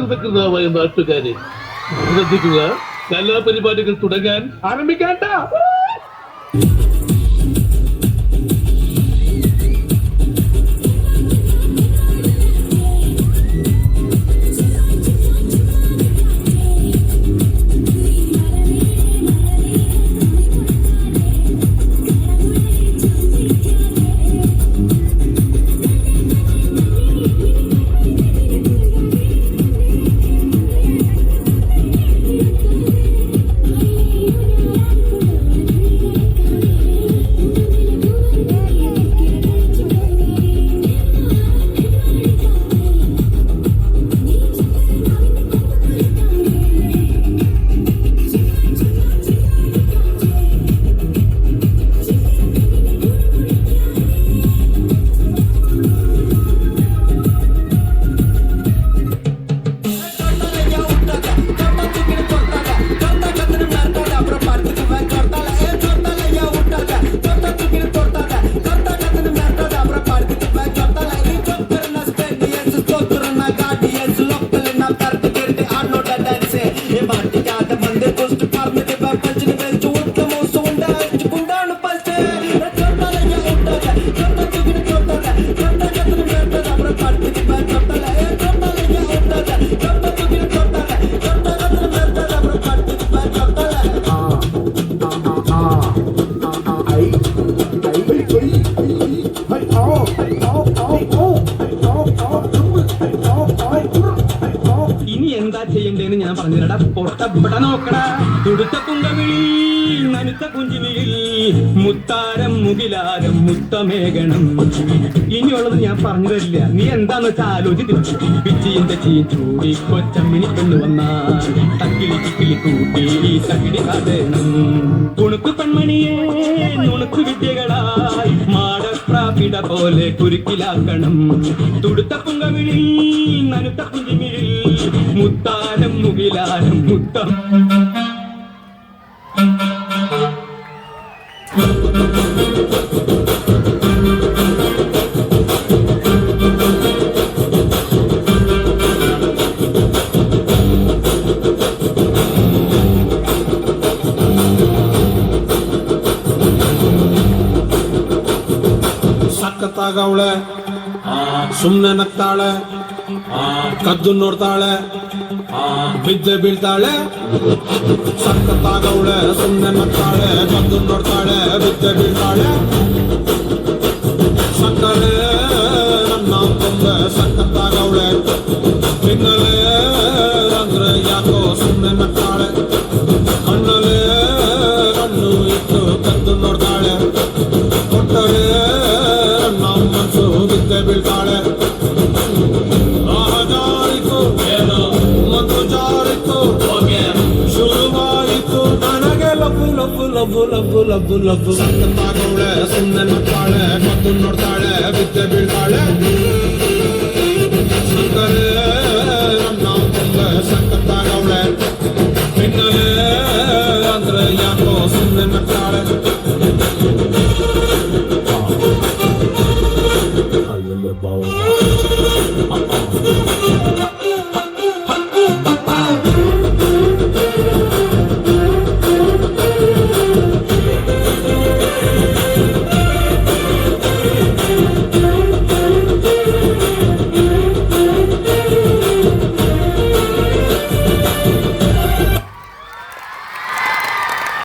അസകൃതമായ നാട്ടുകാരെ ശ്രദ്ധിക്കുക. കലാപരിപാടികൾ തുടങ്ങാൻ ആരംഭിക്കാട്ട. ഇനി എന്താ ചെയ്യണ്ടേന്ന് ഞാൻ പറഞ്ഞില്ലടാ. പൊട്ടപ്പെട്ട നോക്കടാ. തുടുത്ത പുങ്കവിളി നനുത്ത പുഞ്ചിമിഴിൽ മുത്താരം മുകിലാരം മുത്തമേകണം. ഇനിയുള്ളത് ഞാൻ പറഞ്ഞു തരില്ല. നീ എന്താന്ന് വെച്ചാൽ ആലോചിച്ചു. പിച്ചിന്റെ ചീൻ ചൂടി കൊച്ചമ്മിണി പെണ്ണു വന്നാൽ തക്കിളി ചിക്കിളി കൂട്ടി തകിടി കാതണം. കുണുക്കു പെൺമണിയെ നുണുക്കു വിദ്യകളായി മാടപ്രാപിട പോലെ കുരുക്കിലാക്കണം. തുടുത്ത പുങ്കവിളി നനുത്ത പുഞ്ചിമിഴിൽ മുത്താരം മുകിലാരം മുത്തം. ಸಖತ್ತಾಗವಳೆ, ಸುಮ್ನೆ ನಗ್ತಾಳೆ, ಕದ್ದು ನೋಡ್ತಾಳೆ, ಬಿದ್ದೆ ಬೀಳ್ತಾಳೆ. ಸಖತ್ತಾಗವಳೆ, ಸುಮ್ನೆ ನಗ್ತಾಳೆ, ಕದ್ದು ನೋಡ್ತಾಳೆ, ಬಿದ್ದೆ ಬೀಳ್ತಾಳೆ. ಸಕ್ಕರೆ ನನ್ನ ಕೊಂಬೆ ಸಖತ್ತಾಗವಳೆ, ಹಿನ್ನಲೆ ಅಂದ್ರೆ ಯಾಕೋ ಸುಮ್ನೆ ನಗ್ತಾಳೆ. ಕಣ್ಣಲೆ ಕಣ್ಣು ಇಟ್ಟು ಕದ್ದು ನೋಡ್ತಾಳೆ, ಕೊಟ್ಟರೆ ನನ್ನ ಮನಸ್ಸು ಬಿದ್ದೆ ಬೀಳ್ತಾಳೆ. ಜಾರಿತು ಮತ್ತು ಜಾರಿತು ಶುರುವಾಯಿತು ನನಗೆ ಲಬ್ಬು ಲಬ್ಬು ಲಬ್ಬು ಲಬ್ಬು ಲಬ್ಬು ಲಬ್ಬು. ಸಖತ್ತಾಗವಳೆ, ಸುಮ್ಮನೆ ನಗ್ತಾಳೆ, ಕದ್ದು ನೋಡ್ತಾಳೆ,